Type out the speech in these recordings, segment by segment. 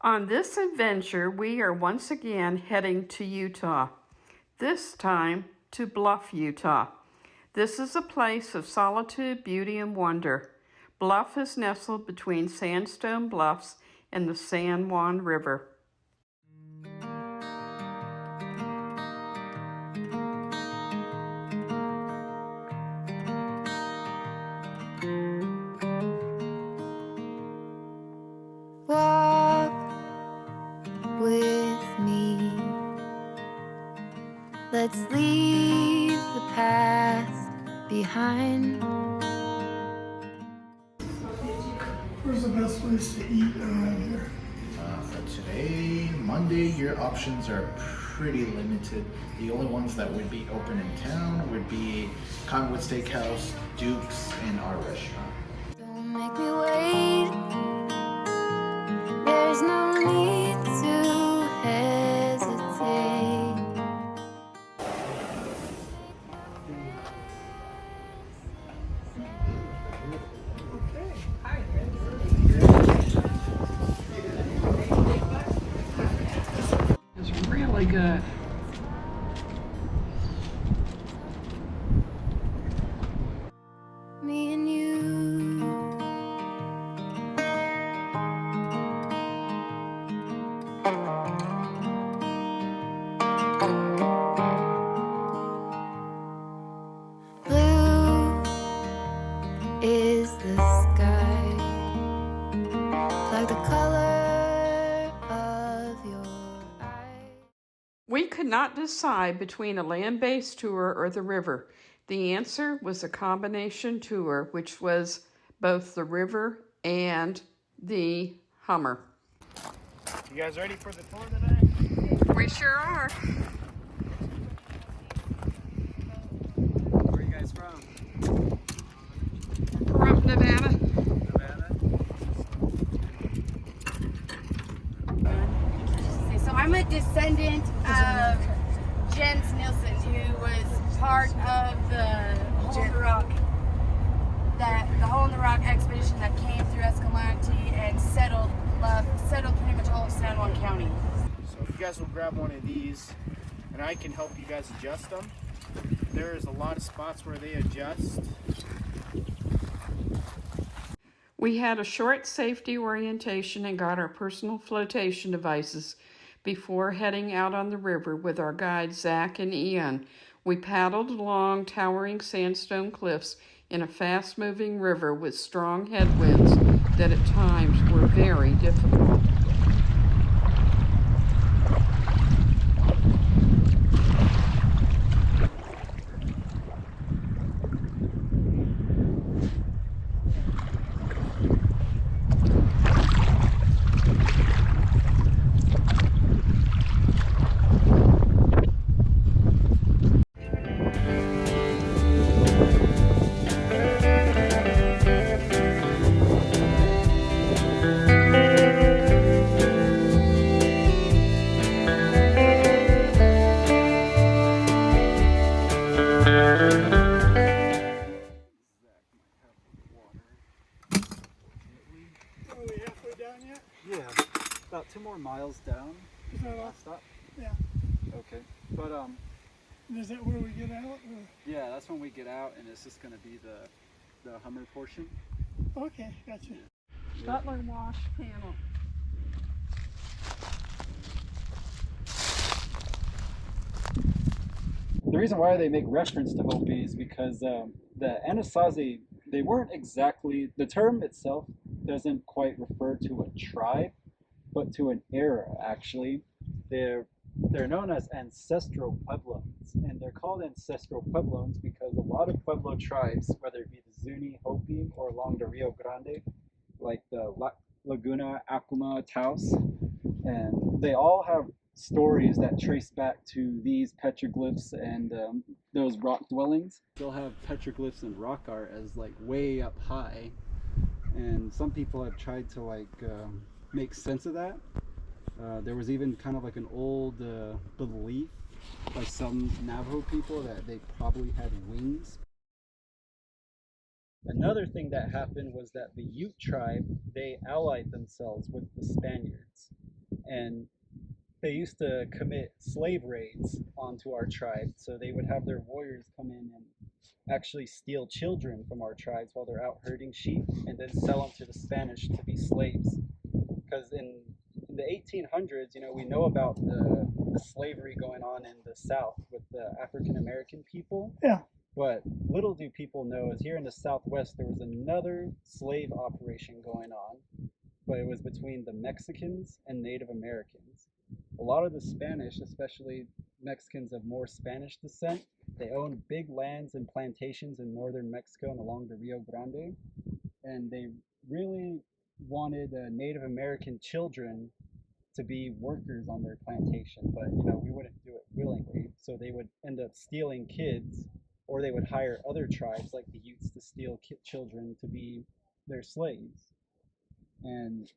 On this adventure, we are once again heading to Utah, this time to Bluff, Utah. This is a place of solitude, beauty, and wonder. Bluff is nestled between sandstone bluffs and the San Juan River. Walk with me. Let's leave the past behind. Where's the best place to eat around here? For today, Monday, your options are pretty limited. The only ones that would be open in town would be Cottonwood Steakhouse, Duke's, and our restaurant. Don't make me wait. There's no need to hesitate. It's really good. Me and you. Blue is the sky, like the color of your eyes. We could not decide between a land-based tour or the river. The answer was a combination tour, which was both the river and the Hummer. You guys ready for the tour today? We sure are. Where are you guys from? From Nevada. Nevada? So I'm a descendant of Jens Nielsen, who was part of the Hole in the Rock, the Hole in the Rock expedition that came through Escalante and settled pretty much all of San Juan County. So if you guys will grab one of these, and I can help you guys adjust them. There is a lot of spots where they adjust. We had a short safety orientation and got our personal flotation devices before heading out on the river with our guides Zach and Ian. We paddled along towering sandstone cliffs in a fast-moving river with strong headwinds that at times were very difficult. Are we halfway down yet? Yeah, about 2 more miles down. Is that all? Last stop. Yeah. Okay, but And is that where we get out? Or? yeah, that's when we get out, and it's just gonna be the Hummer portion. Okay, gotcha. Butler wash panel. The reason why they make reference to Hopi is because the Anasazi, they weren't exactly, the term itself doesn't quite refer to a tribe, but to an era actually. They're known as ancestral Puebloans, and they're called ancestral Puebloans because a lot of Pueblo tribes, whether it be the Zuni, Hopi, or along the Rio Grande, like the Laguna, Acoma, Taos, and they all have stories that trace back to these petroglyphs and those rock dwellings. They'll have petroglyphs and rock art as like way up high, and some people have tried to like make sense of that. There was even kind of like an old belief by some Navajo people that they probably had wings. Another thing that happened was that the Ute tribe, they allied themselves with the Spaniards. and they used to commit slave raids onto our tribe. So they would have their warriors come in and actually steal children from our tribes while they're out herding sheep, and then sell them to the Spanish to be slaves. Because in the 1800s, you know, we know about the slavery going on in the South with the African American people. Yeah. But little do people know is here in the Southwest there was another slave operation going on, but it was between the Mexicans and Native Americans. A lot of the Spanish, especially Mexicans of more Spanish descent, they owned big lands and plantations in northern Mexico and along the Rio Grande, and they really wanted Native American children to be workers on their plantation, but you know, we wouldn't do it willingly, so they would end up stealing kids, or they would hire other tribes like the Utes to steal children to be their slaves. And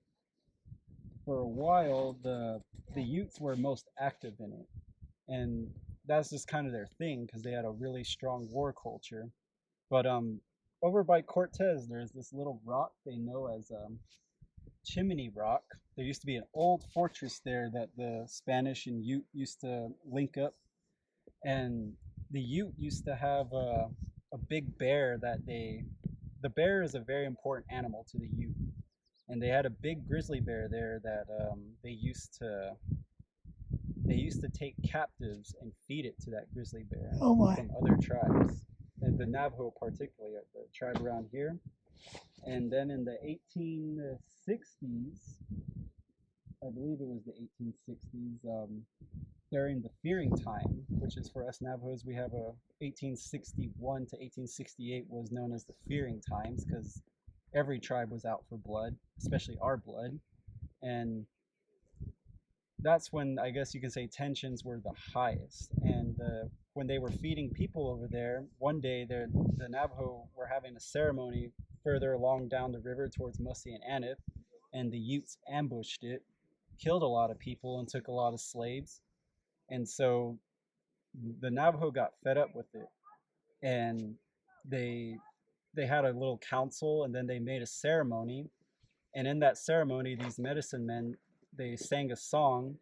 for a while, the Utes were most active in it, and that's just kind of their thing because they had a really strong war culture. But over by Cortez, there's this little rock they know as Chimney Rock. There used to be an old fortress there that the Spanish and Ute used to link up, and the Ute used to have a big bear that the bear is a very important animal to the Ute, and they had a big grizzly bear there that they used to take captives and feed it to that grizzly bear from other tribes, and the Navajo particularly, the tribe around here. And then in the 1860s, I believe it was the 1860s, during the fearing time, which is for us Navajos, we have a 1861 to 1868 was known as the fearing times because every tribe was out for blood, especially our blood. And that's when I guess you can say tensions were the highest. And when they were feeding people over there, one day the Navajo were having a ceremony further along down the river towards Mussey and Aneth, and the Utes ambushed it, killed a lot of people, and took a lot of slaves. And so the Navajo got fed up with it, and they had a little council, and then they made a ceremony. And in that ceremony, these medicine men, they sang a song,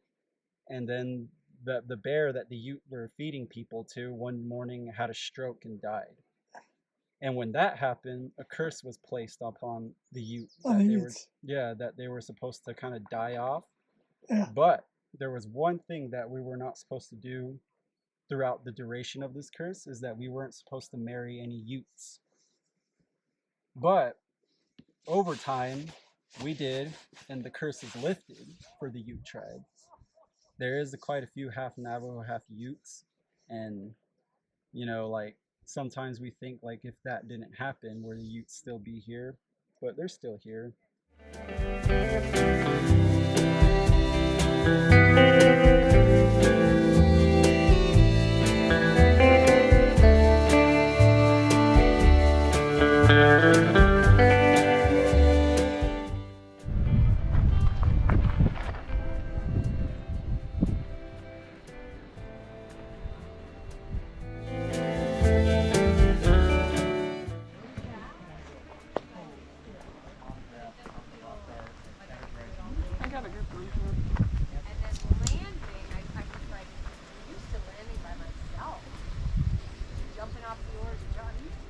and then the bear that the Ute were feeding people to one morning had a stroke and died. And when that happened, a curse was placed upon the Ute that they were supposed to kind of die off. Yeah. But there was one thing that we were not supposed to do throughout the duration of this curse, is that we weren't supposed to marry any Utes. But over time, we did, and the curse is lifted for the Ute tribe. There is quite a few half Navajo, half Utes, and you know, like sometimes we think like if that didn't happen, would the Utes still be here? But they're still here.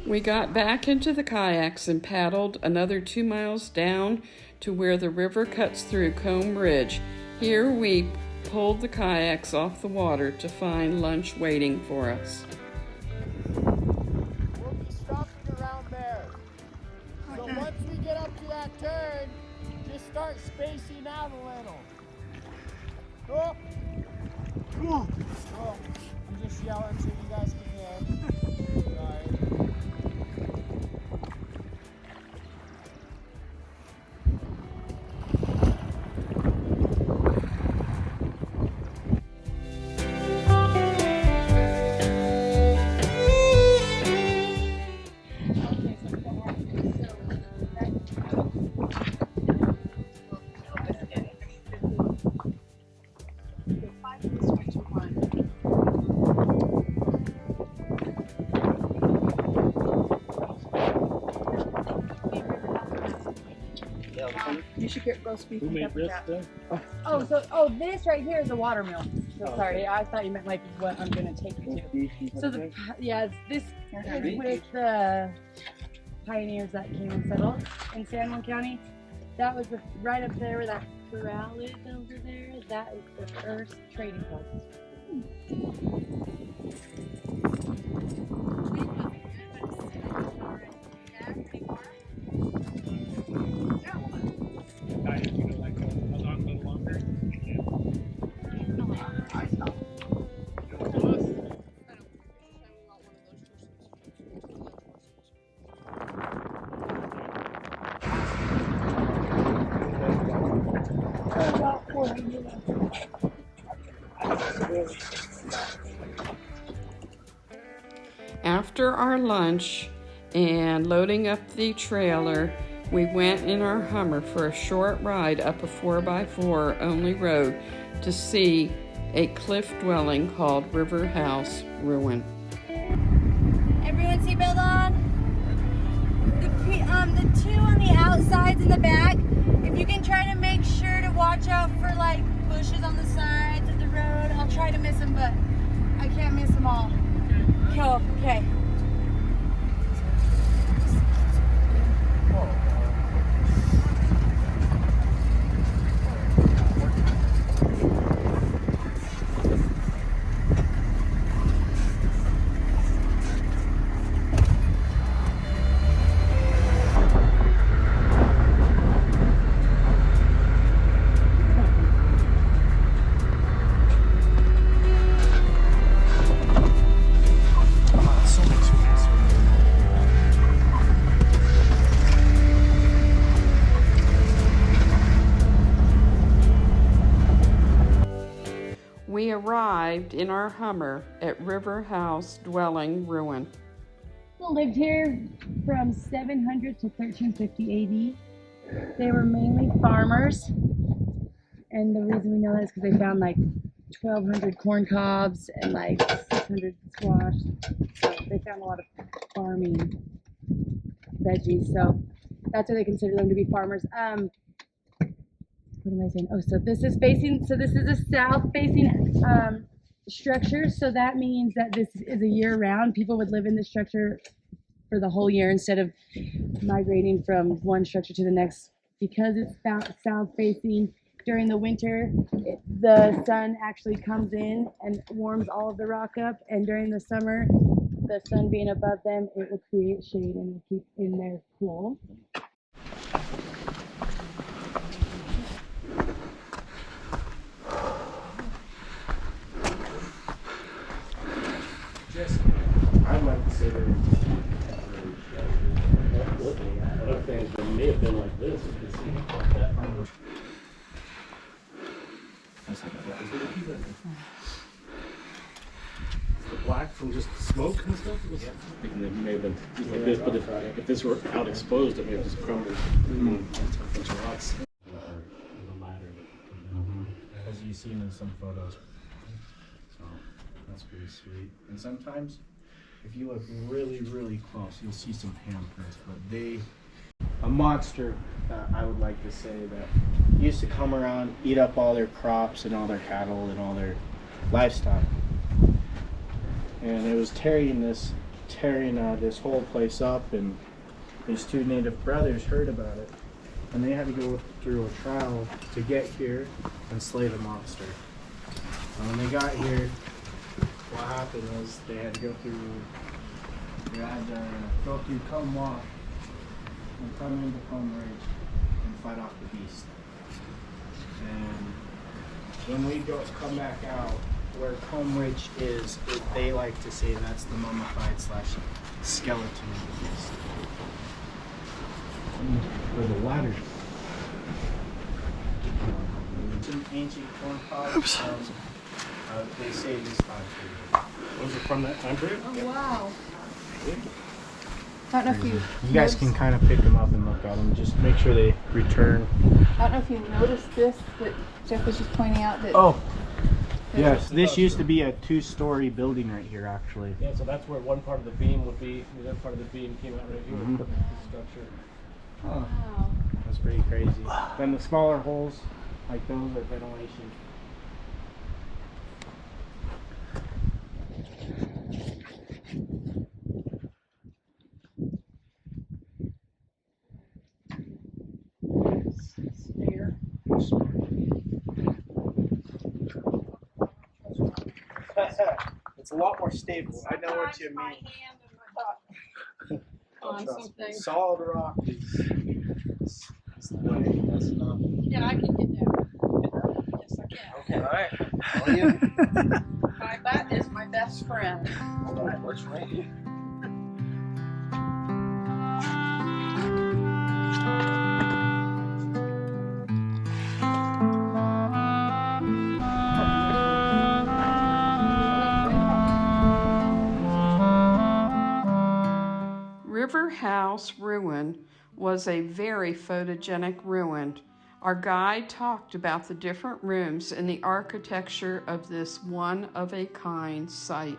We got back into the kayaks and paddled another 2 miles down to where the river cuts through Comb Ridge. Here we pulled the kayaks off the water to find lunch waiting for us. We'll be stopping around there. So once we get up to that turn, just start spacing out a little. Cool? Cool. Cool. I'm just yelling so you guys can hear. Sorry. You should go speak Who made this thing? Oh, this right here is a watermill. So sorry, I thought you meant like what I'm gonna take you to. So this is with the pioneers that came and settled in San Juan County. That was right up there where that corral is over there. That is the first trading post. After our lunch and loading up the trailer, we went in our Hummer for a short ride up a 4x4 only road to see a cliff dwelling called River House Ruin. Everyone seatbelt on? The two on the outsides in the back, if you can try to make sure to watch out for like bushes on the sides of the road. I'll try to miss them, but I can't miss them all. Cool, okay. We arrived in our Hummer at River House Dwelling Ruin. People lived here from 700 to 1350 AD. They were mainly farmers, and the reason we know that is because they found like 1,200 corn cobs and like 600 squash. So they found a lot of farming veggies. So that's why they consider them to be farmers. What am I saying? Oh, so this is a south-facing structure. So that means that this is a year-round. People would live in this structure for the whole year instead of migrating from one structure to the next. Because it's south-facing, during the winter, the sun actually comes in and warms all of the rock up. And during the summer, the sun being above them, it will create shade and will keep in there cool. I'd like to say that other things that may have been like this. You can see that. The black from just smoke and stuff. It was thinking it may have been like this, but if this were out exposed, it may have just crumbled. A bunch of rocks. The ladder, as you've seen in some photos. So that's pretty sweet. And sometimes, if you look really, really close, you'll see some handprints, but a monster, I would like to say, that used to come around, eat up all their crops and all their cattle and all their livestock. And it was tearing this whole place up, and these two native brothers heard about it. And they had to go through a trial to get here and slay the monster. And when they got here, what happened was they had to go through Combe and come into Combe Ridge and fight off the beast. And when we come back out, where Combe Ridge is, they like to say that's the mummified / skeleton of the beast. Where the ladder. Some ancient corn cobs. They say this time period. Was it from that time period? Oh, wow. I don't know if you guys can kind of pick them up and look at them. Just make sure they return. I don't know if you noticed this, but Jeff was just pointing out that. Oh, yes. This used to be a 2-story building right here, actually. Yeah, so that's where one part of the beam would be. The other part of the beam came out right here. The structure. Oh. Wow. That's pretty crazy. Then the smaller holes, like those, are ventilation. It's a lot more stable. I know what you mean. On something. Solid rock is the way. That's enough. Yeah, I can get that. Yes, I can. Okay. All right. How are you? My butt is my best friend. All right. Works for me. River House Ruin was a very photogenic ruin. Our guide talked about the different rooms and the architecture of this one-of-a-kind site.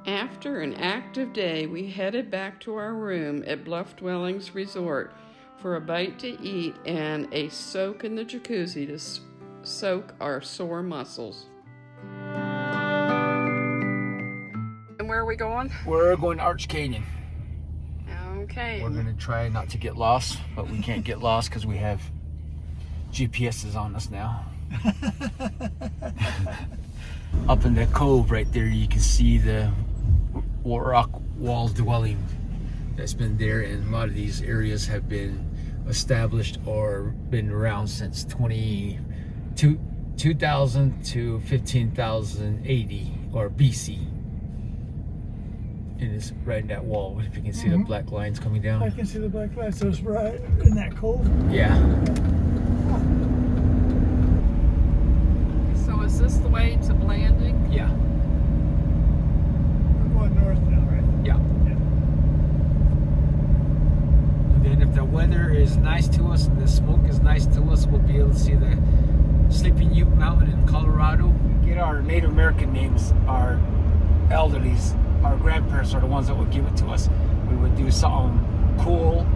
After an active day, we headed back to our room at Bluff Dwellings Resort for a bite to eat and a soak in the jacuzzi to soak our sore muscles. And where are we going? We're going to Arch Canyon. Okay. We're going to try not to get lost, but we can't get lost because we have GPSs on us now. Up in that cove right there, you can see the rock wall dwelling that's been there, and a lot of these areas have been established or been around since 2000 to 15,000 AD or BC. And it's right in that wall. If you can see the black lines coming down. I can see the black lights. So it's right in that cove. Yeah. So is this the way to landing? Yeah. We're going north now, right? Yeah. And then if the weather is nice to us and the smoke is nice to us, we'll be able to see the Sleeping Ute Mountain in Colorado. Get our Native American names, our elderlies, our grandparents are the ones that would give it to us. We would do something cool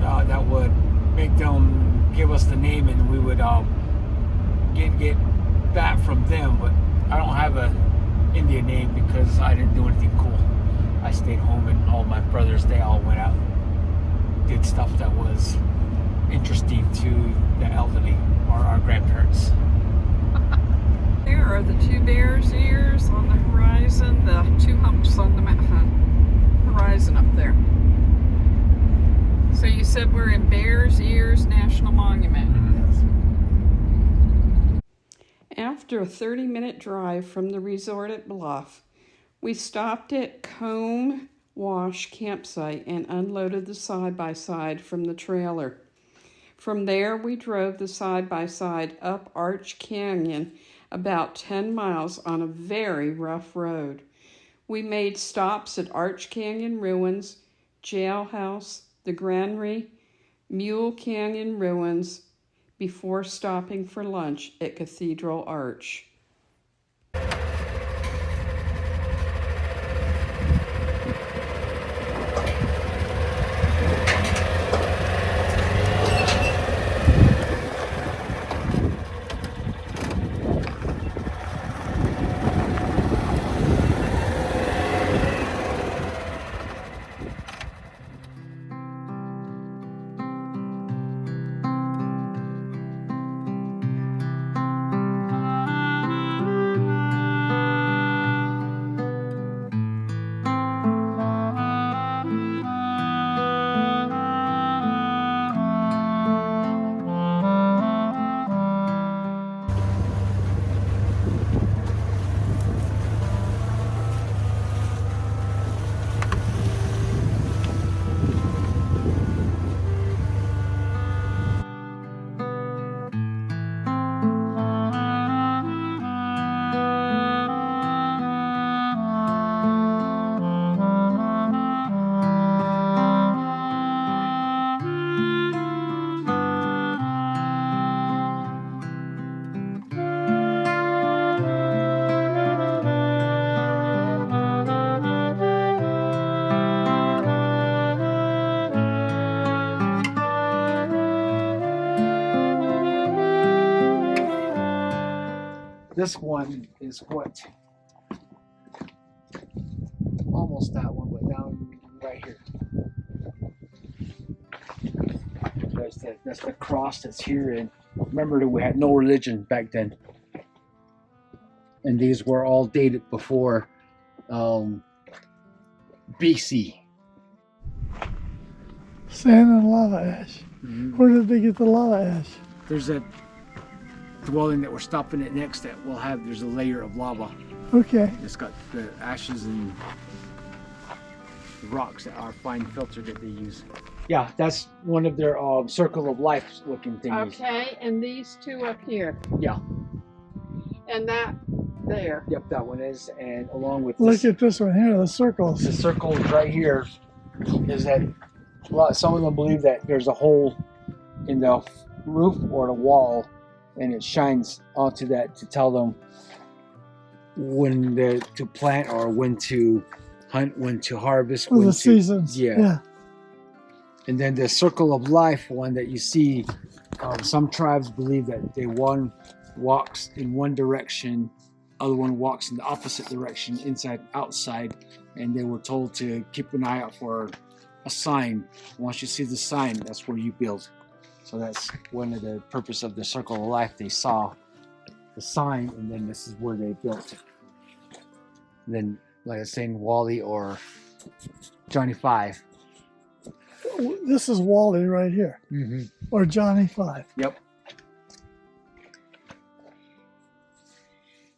that would make them give us the name, and we would get that from them. But I don't have a Indian name because I didn't do anything cool. I stayed home, and all my brothers, they all went out, did stuff that was interesting to the elderly or our grandparents. There are the two bears' ears on the horizon, the two humps on the horizon up there. So you said we're in Bears Ears National Monument. After a 30-minute drive from the resort at Bluff, we stopped at Comb Wash campsite and unloaded the side-by-side from the trailer. From there, we drove the side-by-side up Arch Canyon about 10 miles on a very rough road. We made stops at Arch Canyon Ruins, Jailhouse, the Granary, Mule Canyon Ruins, before stopping for lunch at Cathedral Arch. this one is what? Almost that one, but down right here. That's the cross that's here. And remember that we had no religion back then. And these were all dated before BC. Sand and lava ash. Where did they get the lava ash? There's a dwelling that we're stopping at next that will have, there's a layer of lava. Okay. It's got the ashes and the rocks that are fine filter that they use. Yeah, that's one of their circle of life looking things. Okay, and these two up here. Yeah. And that there. Yep, that one is. And along with Look this, at this one here, the circles. the circle right here is that, well, some of them believe that there's a hole in the roof or the wall, and it shines onto that to tell them when to plant or when to hunt, when to harvest, Well, when the to, seasons. yeah. And then the circle of life one that you see, some tribes believe that one walks in one direction, other one walks in the opposite direction, inside, outside, and they were told to keep an eye out for a sign. Once you see the sign, that's where you build. So that's one of the purpose of the circle of life. They saw the sign, and then this is where they built it. And then, like I was saying, Wally or Johnny Five. This is Wally right here. Mm-hmm. Or Johnny Five. Yep.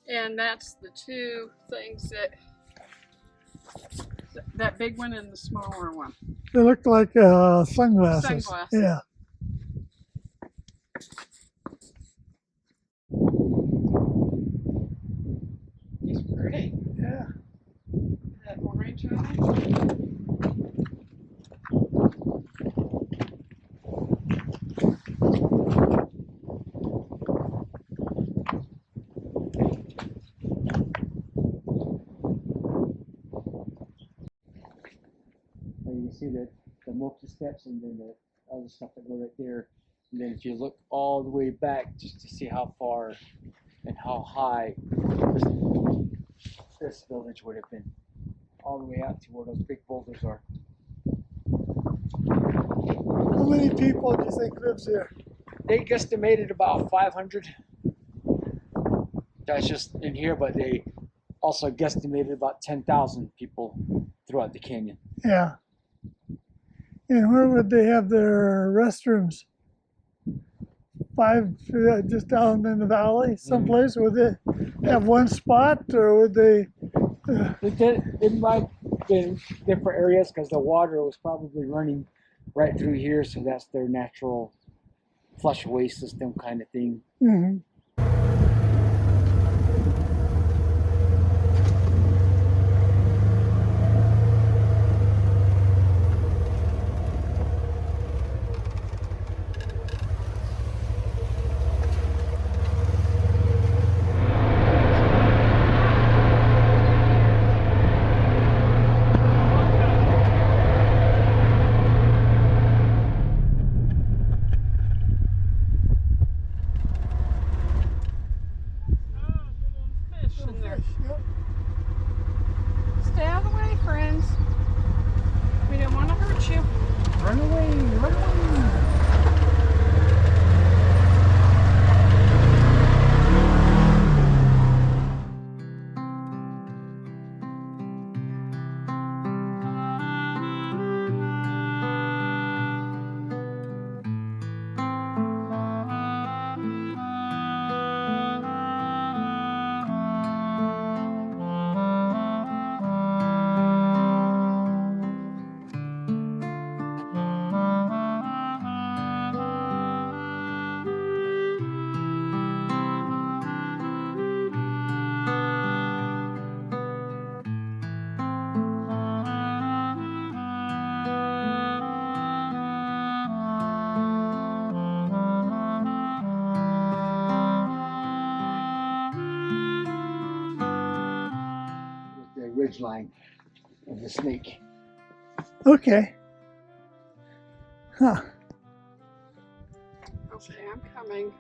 And that's the two things that big one and the smaller one. They look like sunglasses. Sunglasses. Yeah. He's pretty. Yeah. That orange on You can see the multi steps and then the other stuff that go right there. And then if you look all the way back just to see how far and how high this village would have been, all the way out to where those big boulders are. How many people do you think lives here? They guesstimated about 500. That's just in here, but they also guesstimated about 10,000 people throughout the canyon. Yeah. And where would they have their restrooms? Just down in the valley, someplace? Would they have one spot, or would they? It might be different areas because the water was probably running right through here, so that's their natural flushway system kind of thing. Mm-hmm. Stay out of the way, friends. We don't want to hurt you. Run away, run away. Ridge line of the snake. Okay. Huh. Okay, I'm coming.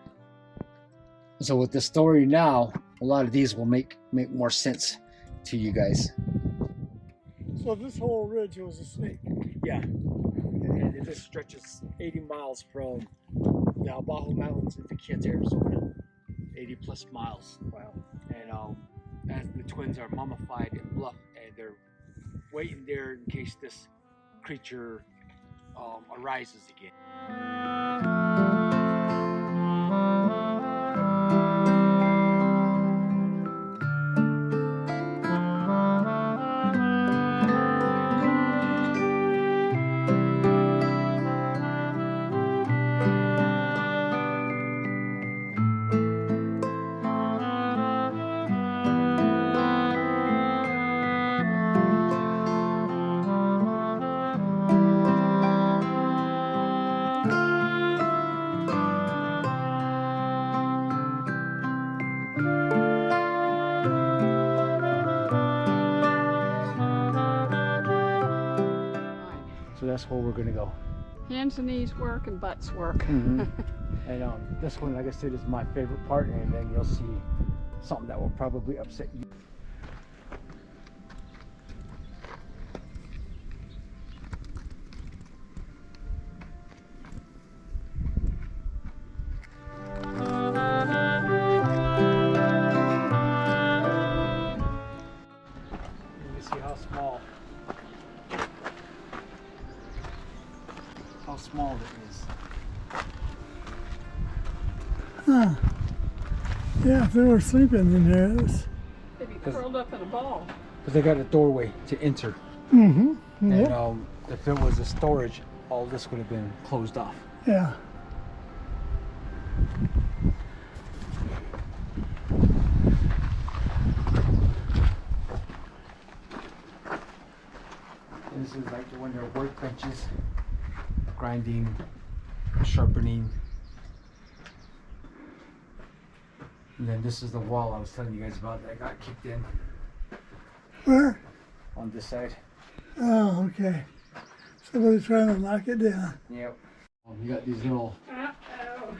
So with the story now, a lot of these will make more sense to you guys. So this whole ridge was a snake. Yeah. And it just stretches 80 miles from the Abajo Mountains into Kent, Arizona. 80 plus miles. Wow. And as the twins are mummified in Bluff, and they're waiting there in case this creature arises again. So that's where we're gonna go. Hands and knees work and butts work. Mm-hmm. And this one, like I said, is my favorite part, and then you'll see something that will probably upset you. You see how small it is. Huh. Yeah, if they were sleeping in there, it was... They'd be curled up in a ball. Because they got a doorway to enter. Mm-hmm. And Yeah. if it was a storage, all this would have been closed off. Yeah. This is like when there are workbenches, grinding, sharpening. And then this is the wall I was telling you guys about that got kicked in Where? on this side. Oh, okay. Somebody's trying to knock it down. Yep. You got these little. Uh-oh.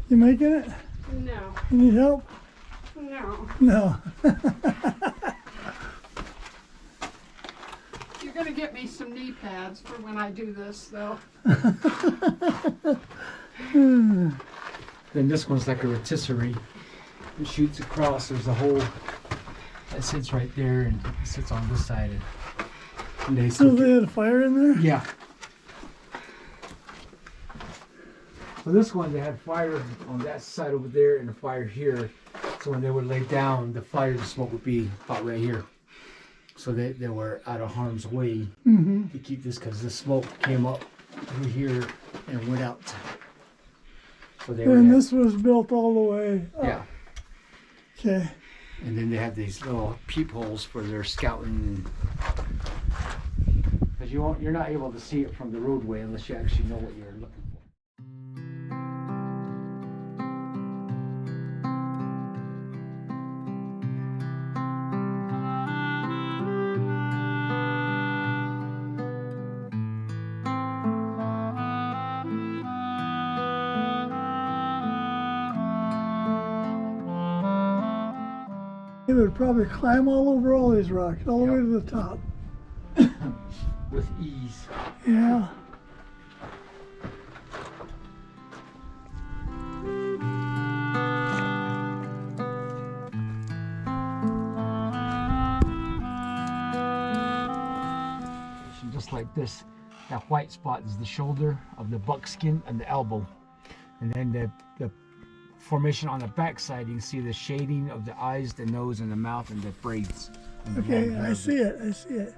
You making it? No. You need help? No. No. You're going to get me some knee pads for when I do this, though. Then this one's like a rotisserie. It shoots across. There's a hole that sits right there, and it sits on this side. And they So cook they it. had a fire in there? Yeah. So this one, they had fire on that side over there and a fire here. So when they would lay down, the fire, the smoke would be about right here. So they were out of harm's way to keep this, because the smoke came up through here and went out. So they And would this was built all the way up. yeah. Okay. And then they have these little peepholes for their scouting. Because you're not able to see it from the roadway unless you actually know what you're looking for. They would probably climb all over all these rocks, all the way to the top. With ease. Yeah. Just like this, that white spot is the shoulder of the buckskin and the elbow. And then the formation on the back side, you can see the shading of the eyes, the nose, and the mouth, and the braids. And the Okay, long hair I of see it. I see it.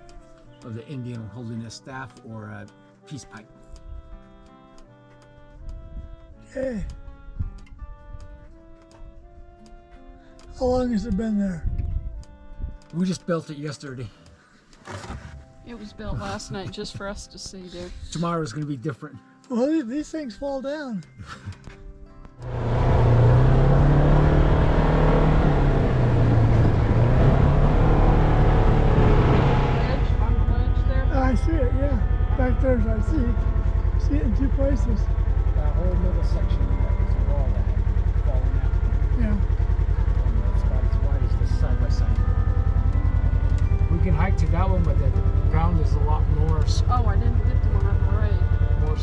Of the Indian holding a staff or a peace pipe. Okay. How long has it been there? We just built it yesterday. It was built last night just for us to see, dude. Tomorrow is going to be different. Well, these things fall down. I see it, yeah. Back there, I see it in two places. That whole middle section, that was a wall that had fallen around is a lot more. Oh, I didn't get the one on the right. More.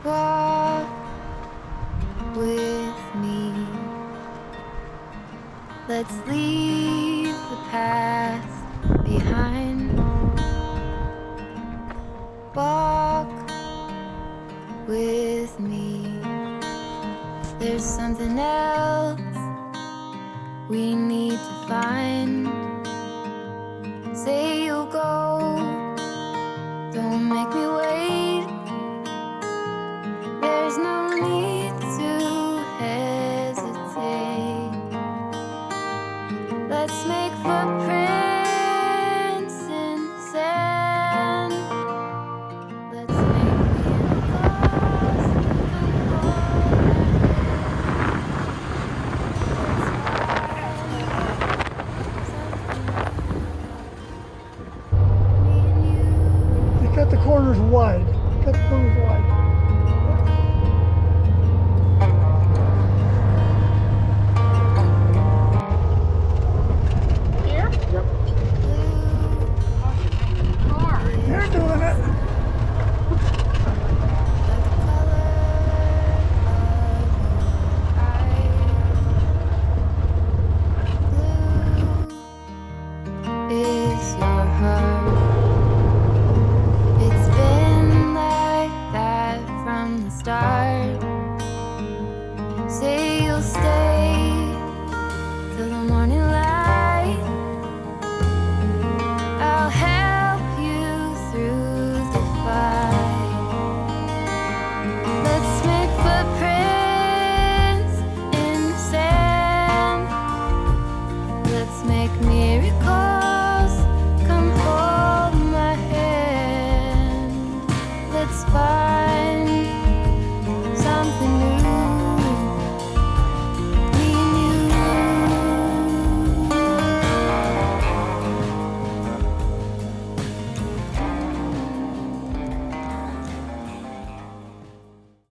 Walk with me. Let's leave the past behind. Walk with me. There's something else we need to find. Say you'll go, don't make me wait. There's no need to hesitate. Let's make footprints in sand. Let's make You cut the corners wide. Cut the corners wide. You're doing it. Is your heart? It's been like that from the start. Say you'll stay.